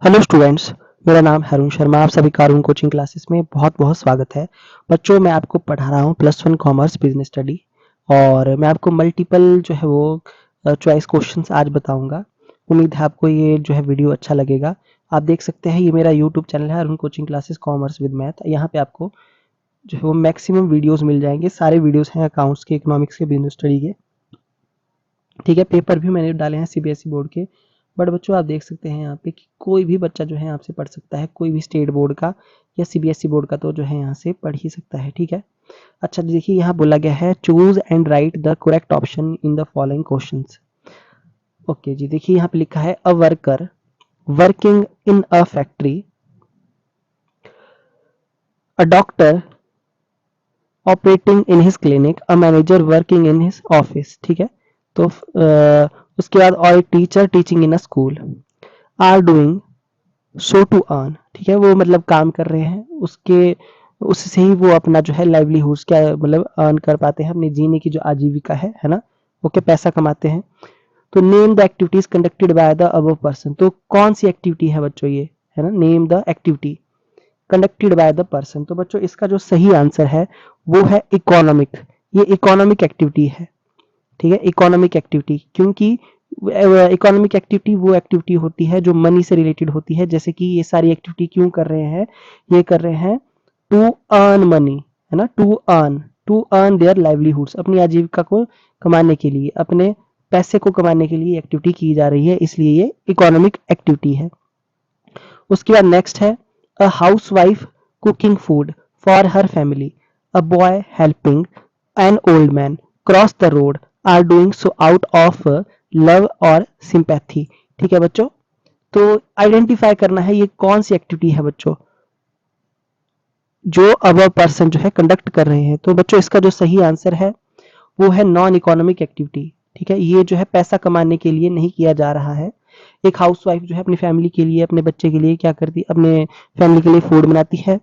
Hello students. मेरा नाम है अरुण शर्मा। आप सभी का अरुण कोचिंग क्लासेस में बहुत बहुत स्वागत है। बच्चों, मैं आपको पढ़ा रहा हूँ +1 कॉमर्स बिजनेस स्टडी और मैं आपको मल्टीपल जो है वो चॉइस क्वेश्चंस आज बताऊंगा। उम्मीद है आपको ये जो है वीडियो अच्छा लगेगा। आप देख सकते हैं ये मेरा यूट्यूब चैनल है Arun coaching classes commerce with math. यहाँ पे आपको जो है वो मैक्सिमम वीडियोज मिल जाएंगे। सारे वीडियोज हैं अकाउंट्स के, इकोनॉमिक्स के, बिजनेस स्टडी के। ठीक है, पेपर भी मैंने डाले हैं सीबीएसई बोर्ड के। बट बच्चों, आप देख सकते हैं यहाँ पे कि कोई भी बच्चा जो है यहाँ से पढ़ सकता है, कोई भी स्टेट बोर्ड का या सीबीएसई बोर्ड का तो जो है यहाँ से पढ़ ही सकता है। ठीक है। अच्छा, देखिए यहाँ बोला गया है choose and write the correct option in the following questions. Okay जी, देखिए यहाँ पे लिखा है a worker working in a factory, a doctor operating in his clinic, a manager working in his office. ठीक है। तो उसके बाद और एक teacher teaching in a school are doing so to earn. ठीक है, वो मतलब काम कर रहे हैं, उसके उससे ही वो अपना जो है लाइवलीहुड्स क्या मतलब अर्न कर पाते हैं, अपने जीने की जो आजीविका है ना, वो क्या पैसा कमाते हैं। तो name the activities conducted by the above person. तो कौन सी एक्टिविटी है बच्चों ये, है ना, name the activity conducted by the person. तो बच्चों इसका जो सही आंसर है वो है इकोनॉमिक। ये इकोनॉमिक एक्टिविटी है। ठीक है, इकोनॉमिक एक्टिविटी, क्योंकि इकोनॉमिक एक्टिविटी वो एक्टिविटी होती है जो मनी से रिलेटेड होती है। जैसे कि ये सारी एक्टिविटी क्यों कर रहे हैं, ये कर रहे हैं टू अर्न मनी, है ना, टू अर्न देयर लाइवलीहुड्स, अपनी आजीविका को कमाने के लिए, अपने पैसे को कमाने के लिए एक्टिविटी की जा रही है, इसलिए ये इकोनॉमिक एक्टिविटी है। उसके बाद नेक्स्ट है a housewife cooking food for her family, a boy helping an old man cross the road are doing so out of love और सिंपैथी। ठीक है बच्चों, तो आइडेंटिफाई करना है ये कौन सी एक्टिविटी है बच्चों जो अब पर्सन जो है कंडक्ट कर रहे हैं। तो बच्चों इसका जो सही आंसर है वो है नॉन इकोनॉमिक एक्टिविटी। ठीक है, ये जो है पैसा कमाने के लिए नहीं किया जा रहा है। एक हाउसवाइफ जो है अपनी फैमिली के लिए, अपने बच्चे के लिए क्या करती है, अपने फैमिली के लिए फूड बनाती है।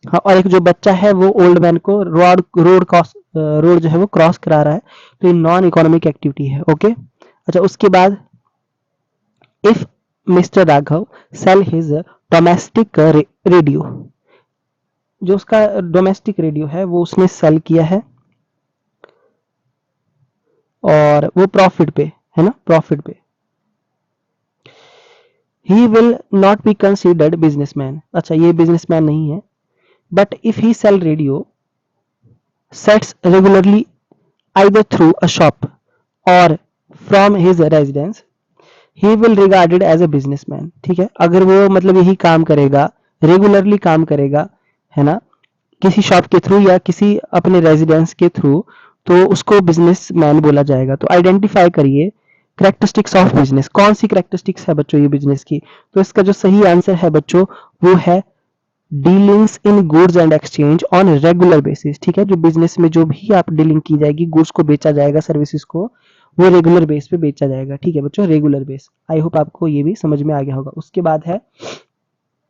हाँ, और एक जो बच्चा है वो ओल्ड मैन को रोड जो है वो क्रॉस करा रहा है। तो ये नॉन इकोनॉमिक एक्टिविटी है। ओके। अच्छा, उसके बाद if mister Raghav sell his domestic radio, जो उसका डोमेस्टिक रेडियो है वो उसने सेल किया है और वो प्रॉफिट पे, है ना, प्रॉफिट पे, he will not be considered businessman. अच्छा, ये बिजनेसमैन नहीं है। But if he sell radio sets regularly either through a shop or from his residence, he will regarded as a businessman। ठीक है, अगर वो मतलब यही काम करेगा, रेगुलरली काम करेगा, है ना, किसी शॉप के थ्रू या किसी अपने रेजिडेंस के थ्रू, तो उसको बिजनेसमैन बोला जाएगा। तो आइडेंटिफाई करिए करेक्टरिस्टिक्स ऑफ बिजनेस, कौन सी करेक्टरिस्टिक्स है बच्चों ये बिजनेस की। तो इसका जो सही आंसर है बच्चों वो है dealings in goods and exchange on regular basis. ठीक है, जो बिजनेस में जो भी आप डीलिंग की जाएगी, गुड्स को बेचा जाएगा, सर्विसेज को, वो रेगुलर बेस पे बेचा जाएगा। ठीक है बच्चों, रेगुलर बेस। आई होप आपको ये भी समझ में आ गया होगा। उसके बाद है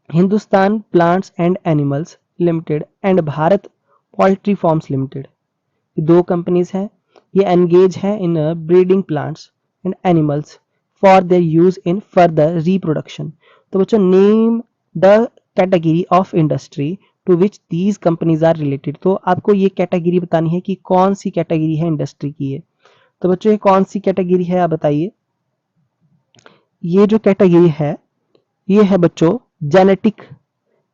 Hindustan plants and animals limited and Bharat poultry farms limited, दो कंपनीज हैं। ये एंगेज हैं in breeding plants and animals for their use in further reproduction. तो बच्चों name the category of industry to which these companies are related. तो आपको ये category बतानी है कि कौन सी कैटेगरी है इंडस्ट्री की है। तो बच्चों ये कौन सी कैटेगरी है आप बताइए। ये जो कैटेगरी है ये है बच्चों जेनेटिक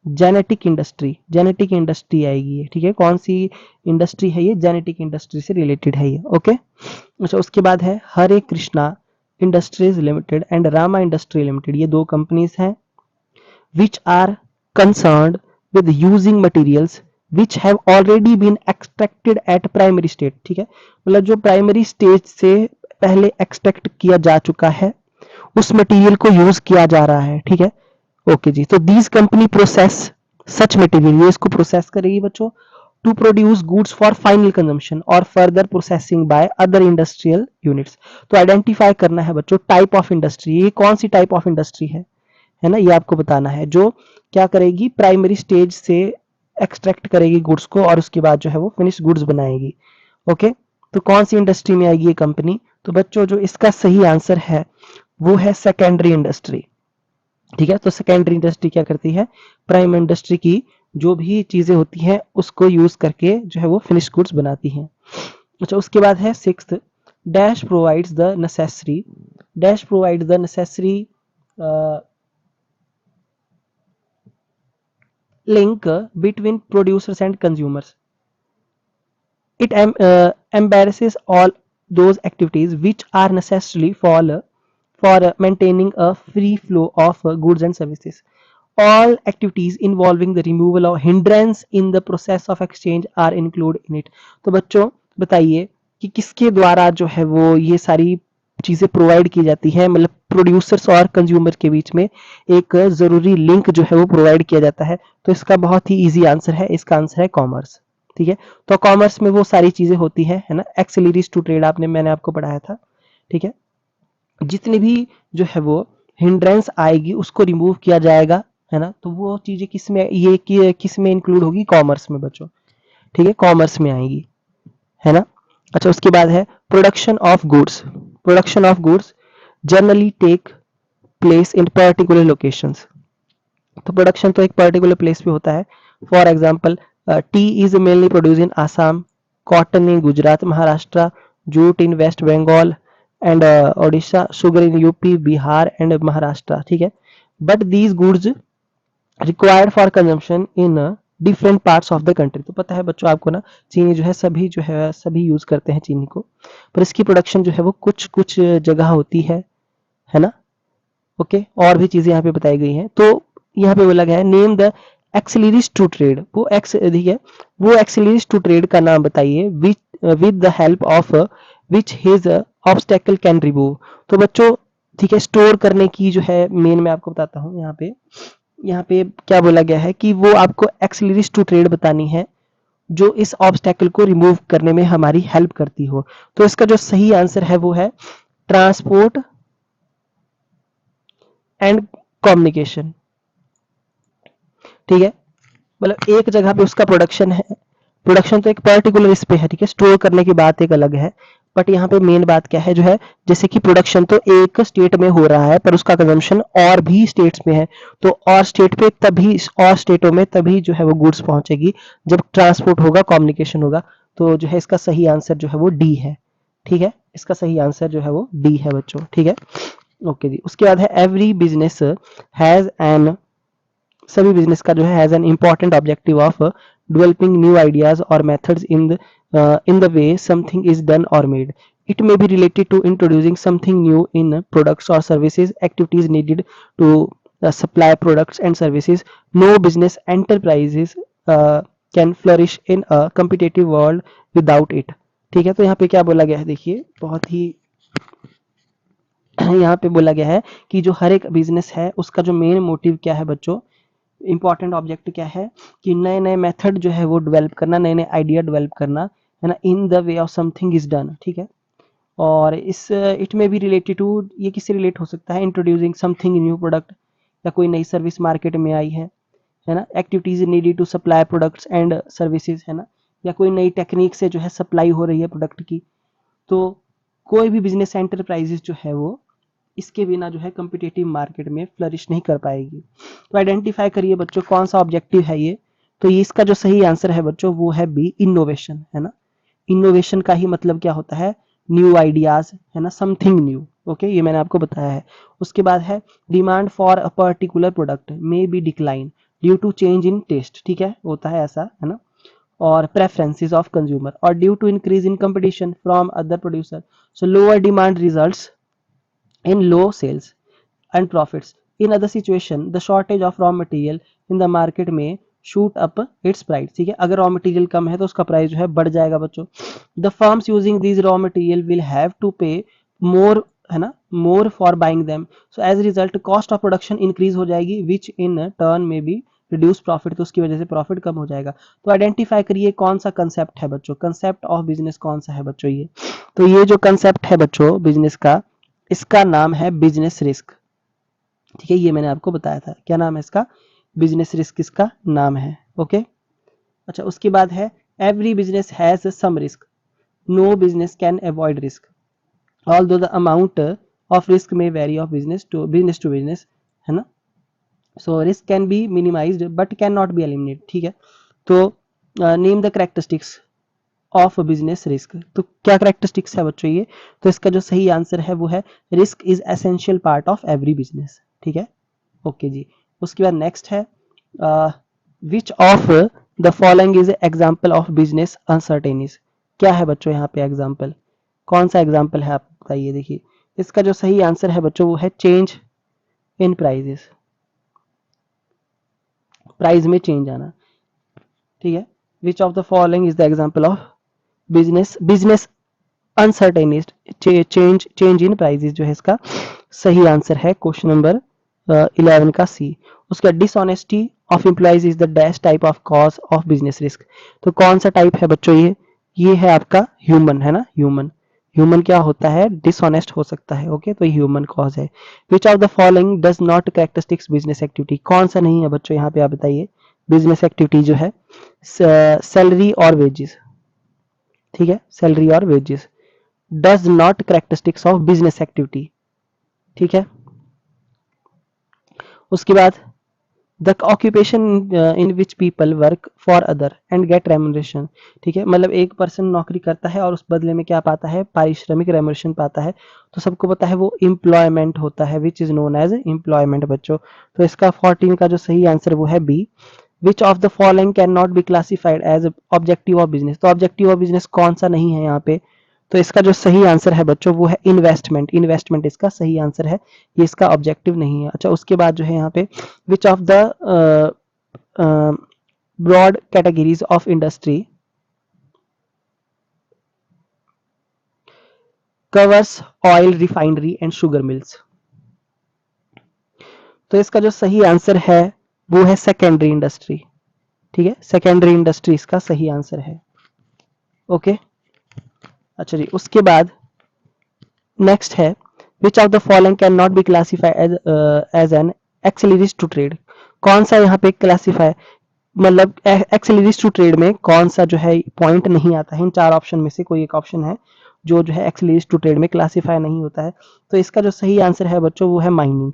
जेनेटिक इंडस्ट्री आएगी ये। ठीक है, कौन सी इंडस्ट्री है ये, जेनेटिक इंडस्ट्री से रिलेटेड है ये। ओके। अच्छा, उसके बाद है Hare Krishna Industries Limited and Rama Industry Limited, ये दो कंपनीज हैं which are concerned with using materials which have already been extracted at primary state. ठीक है, मतलब जो प्राइमरी स्टेज से पहले एक्सट्रैक्ट किया जा चुका है उस मटेरियल को यूज किया जा रहा है। ठीक है। ओके जी, तो these company process such material, ये इसको प्रोसेस करेगी बच्चों to produce goods for final consumption और further processing by other industrial units. तो आइडेंटिफाई करना है बच्चों टाइप ऑफ इंडस्ट्री, ये कौन सी टाइप ऑफ इंडस्ट्री है ना, ये आपको बताना है। जो क्या करेगी, प्राइमरी स्टेज से एक्सट्रैक्ट करेगी गुड्स को और उसके बाद जो है वो फिनिश गुड्स बनाएगी। ओके, तो कौन सी इंडस्ट्री में आएगी ये कंपनी। तो बच्चों जो इसका सही आंसर है वो है सेकेंडरी इंडस्ट्री। ठीक है। तो सेकेंडरी इंडस्ट्री क्या करती है, प्राइम इंडस्ट्री की जो भी चीजें होती हैं उसको यूज करके जो है वो फिनिश गुड्स बनाती हैं। अच्छा, उसके बाद है sixth, dash provides the necessary, dash provide the necessary link between producers and consumers. It embarrasses all those activities which are necessary for maintaining a free flow of goods and services. All activities involving the removal of hindrance in the process of exchange are included in it. तो बच्चों बताइए कि किसके द्वारा जो है वो ये सारी चीज़ें प्रोवाइड की जाती है, मतलब प्रोड्यूसर्स और कंज्यूमर के बीच में एक ज़रूरी लिंक जो है वो प्रोवाइड किया जाता है। तो इसका बहुत ही ईजी आंसर है, इसका आंसर है कॉमर्स। ठीक है, तो कॉमर्स में वो सारी चीज़ें होती है ना, एक्सिलरीज टू ट्रेड आपने मैंने आपको पढ़ाया था। ठीक है, जितनी भी जो है वो हिंड्रेंस आएगी उसको रिमूव किया जाएगा, है ना। तो वो चीज़ें किस में ये किस में इंक्लूड होगी, कॉमर्स में बच्चों। ठीक है, कॉमर्स में आएंगी, है ना। अच्छा, उसके बाद है production of goods, production of goods generally take place in particular locations. तो प्रोडक्शन तो एक पर्टिकुलर प्लेस पे होता है। For example, tea is mainly produce in Assam, cotton in Gujarat Maharashtra, jute in West Bengal and Odisha, sugar in UP Bihar and Maharashtra. ठीक है, but these goods required for consumption in different parts of the country. तो पता है बच्चों आपको ना, चीनी जो है सभी यूज करते हैं चीनी को, पर इसकी प्रोडक्शन जो है वो कुछ कुछ जगह होती है ना। ओके, और भी चीजें यहाँ पे बताई गई हैं। तो यहाँ पे बोला गया है name the auxiliaries to trade, वो एक्स ठीक है, वो एक्सिलरीज टू ट्रेड का नाम बताइए with the help of which his obstacle can remove. तो बच्चों ठीक है, स्टोर करने की जो है मेन मैं आपको बताता हूँ। यहाँ पे क्या बोला गया है कि वो आपको एक्सिलरीज टू ट्रेड बतानी है जो इस ऑब्स्टेकल को रिमूव करने में हमारी हेल्प करती हो। तो इसका जो सही आंसर है वो है ट्रांसपोर्ट एंड कम्युनिकेशन। ठीक है, मतलब एक जगह पे उसका प्रोडक्शन है, प्रोडक्शन तो एक पर्टिकुलर इस पे है, ठीक है, स्टोर करने की बात एक अलग है। बट यहाँ पे मेन बात क्या है जो है, जैसे कि प्रोडक्शन तो एक स्टेट में हो रहा है पर उसका कंजम्पशन और भी स्टेट्स में है। तो और स्टेट पे तभी, और स्टेटों में तभी जो है वो गुड्स पहुंचेगी जब ट्रांसपोर्ट होगा, कम्युनिकेशन होगा। तो जो है इसका सही आंसर जो है वो डी है। ठीक है, इसका सही आंसर जो है वो डी है बच्चों। ठीक है, ओके जी। उसके बाद है एवरी बिजनेस हैज एन, सभी बिजनेस का जो है has an important objective of developing new ideas और methods in the way something is done और made. It may be related to introducing something new in products or services, activities needed to supply products and services. No business enterprises can flourish in a competitive world without it. ठीक है, तो यहाँ पे क्या बोला गया है देखिए, बहुत ही यहाँ पे बोला गया है कि जो हर एक बिजनेस है उसका जो मेन मोटिव क्या है बच्चों, इंपॉर्टेंट ऑब्जेक्ट क्या है कि नए नए मेथड जो है वो डेवलप करना, नए नए आइडिया डेवलप करना, है ना, इन the way of something is done. ठीक है, और इस इट में भी रिलेटेड टू, ये किससे रिलेट हो सकता है, इंट्रोड्यूसिंग समथिंग न्यू प्रोडक्ट, या कोई नई सर्विस मार्केट में आई है ना, activities needed to supply products and services, है ना, या कोई नई टेक्निक से जो है सप्लाई हो रही है प्रोडक्ट की। तो कोई भी बिजनेस एंटरप्राइजेस जो है वो इसके बिना जो है कम्पिटेटिव मार्केट में फ्लरिश नहीं कर पाएगी। तो आइडेंटिफाई करिए बच्चों कौन सा ऑब्जेक्टिव है ये। तो ये इसका जो सही आंसर है बच्चों वो है बी, इनोवेशन, है ना। इनोवेशन का ही मतलब क्या होता है, न्यू आइडियाज, है ना, समथिंग न्यू। ओके, ये मैंने आपको बताया है। उसके बाद है demand for a particular product may be decline due to change in taste. ठीक है, होता है ऐसा, है ना, और preferences of consumer or due to increase in competition from other producer. So lower demand results in low sales and profits. In other situation the shortage of raw material in the market may shoot up its price. ठीक है, अगर raw material कम है तो उसका price जो है बढ़ जाएगा बच्चों। The firms using these raw material will have to pay more, है ना, more for buying them. So as a result cost of production increase हो जाएगी which in turn may be reduce profit, तो उसकी वजह से प्रॉफिट कम हो जाएगा। तो आइडेंटिफाई करिए कौन सा कंसेप्ट है बच्चों, कंसेप्ट ऑफ बिजनेस कौन सा है बच्चों ये। तो ये जो कंसेप्ट है बच्चों बिजनेस का, इसका नाम है बिजनेस रिस्क। ठीक है, ये मैंने आपको बताया था, क्या नाम है इसका, बिजनेस रिस्क इसका नाम है। ओके, अच्छा, उसके बाद है every business has some risk, no business can avoid risk although the amount of risk may vary of business to business, है ना। So risk can be minimised but can not be eliminate, ठीक है। तो name the characteristics of business risk, तो क्या characteristics है बच्चों ये, तो इसका जो सही आंसर है वो है risk is essential part of every business, ठीक है। ओके जी। उसके बाद नेक्स्ट है which of the following is example of business uncertainties, क्या है बच्चों यहाँ पे एग्जाम्पल, कौन सा एग्जाम्पल है आप बताइए। देखिए इसका जो सही आंसर है बच्चों वो है चेंज इन प्राइजेस, प्राइस में चेंज आना, ठीक है। Which of the following is the example of business uncertainties, change in prices जो है इसका सही आंसर है क्वेश्चन नंबर 11 का सी। उसका dishonesty of employees is the dash type of cause of business risk, तो कौन सा टाइप है बच्चों ये है आपका ह्यूमन, है ना, ह्यूमन। ह्यूमन क्या होता है, डिसऑनेस्ट हो सकता है, ओके, तो ह्यूमन कॉज है। Which of the following does not characteristics business activity, कौन सा नहीं है बच्चों यहाँ पे आप बताइए, बिजनेस एक्टिविटी जो है सैलरी और वेजेस, ठीक है, सैलरी और wages does not characteristics of business activity, ठीक है। उसके बाद the occupation in which people work for other and get remuneration, ठीक है, मतलब एक पर्सन नौकरी करता है और उस बदले में क्या पाता है, पारिश्रमिक रेमुनरेशन पाता है, तो सबको पता है वो एम्प्लॉयमेंट होता है, which is known as employment बच्चों। तो इसका 14 का जो सही आंसर वो है B. Which of the following can not be classified as objective of business, तो ऑब्जेक्टिव ऑफ बिजनेस कौन सा नहीं है यहाँ पे, तो इसका जो सही आंसर है बच्चों वो है इन्वेस्टमेंट, इन्वेस्टमेंट इसका सही आंसर है, ये इसका ऑब्जेक्टिव नहीं है। अच्छा उसके बाद जो है यहाँ पे which of the broad categories of industry covers oil refinery and sugar mills, तो इसका जो सही आंसर है वो है सेकेंडरी इंडस्ट्री, ठीक है, सेकेंडरी इंडस्ट्री इसका सही आंसर है, ओके। अच्छा जी, उसके बाद नेक्स्ट है which of the following can not be classified as an auxiliaries to trade, कौन सा यहाँ पे क्लासिफाई, मतलब एक्सिलरीज टू ट्रेड में कौन सा जो है पॉइंट नहीं आता है, इन चार ऑप्शन में से कोई एक ऑप्शन है जो है एक्सिलरीज टू ट्रेड में क्लासिफाई नहीं होता है, तो इसका जो सही आंसर है बच्चों वो है माइनिंग,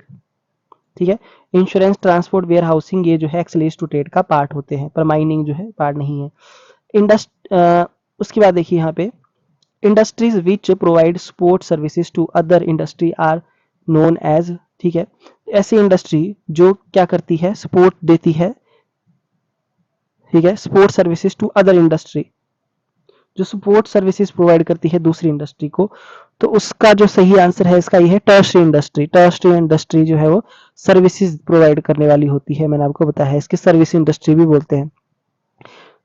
ठीक है। इंश्योरेंस, ट्रांसपोर्ट, वेयर हाउसिंग ये जो है एक्सिलरीज टू ट्रेड का पार्ट होते हैं, पर माइनिंग जो है पार्ट नहीं है। उसके बाद देखिए यहाँ पे industries which provide support services to other industry are known as, ठीक है, ऐसी इंडस्ट्री जो क्या करती है, सपोर्ट देती है, ठीक है, support services to other industry, जो सपोर्ट सर्विसेज प्रोवाइड करती है दूसरी इंडस्ट्री को, तो उसका जो सही आंसर है इसका ये है टर्शरी इंडस्ट्री। टर्शरी इंडस्ट्री जो है वो सर्विसेज प्रोवाइड करने वाली होती है, मैंने आपको बताया है, इसकी सर्विस इंडस्ट्री भी बोलते हैं।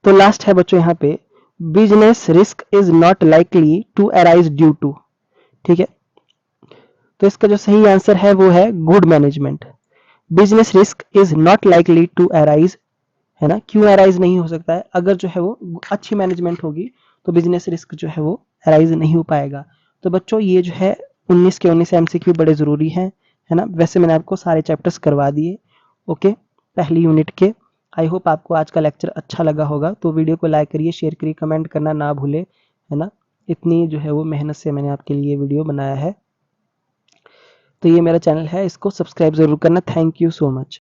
तो लास्ट है बच्चों यहाँ पे business risk is not likely to arise due to, ठीक है, तो इसका जो सही आंसर है वो है good management. Business risk is not likely to arise, है ना, क्यों अराइज नहीं हो सकता है, अगर जो है वो अच्छी मैनेजमेंट होगी तो बिजनेस रिस्क जो है वो अराइज नहीं हो पाएगा। तो बच्चों ये जो है 19 के 19 एमसीक्यू बड़े जरूरी हैं, है ना, वैसे मैंने आपको सारे चैप्टर्स करवा दिए, ओके, पहली यूनिट के। आई होप आपको आज का लेक्चर अच्छा लगा होगा, तो वीडियो को लाइक करिए, शेयर करिए, कमेंट करना ना भूले, है ना, इतनी जो है वो मेहनत से मैंने आपके लिए वीडियो बनाया है। तो ये मेरा चैनल है, इसको सब्सक्राइब जरूर करना। Thank you so much.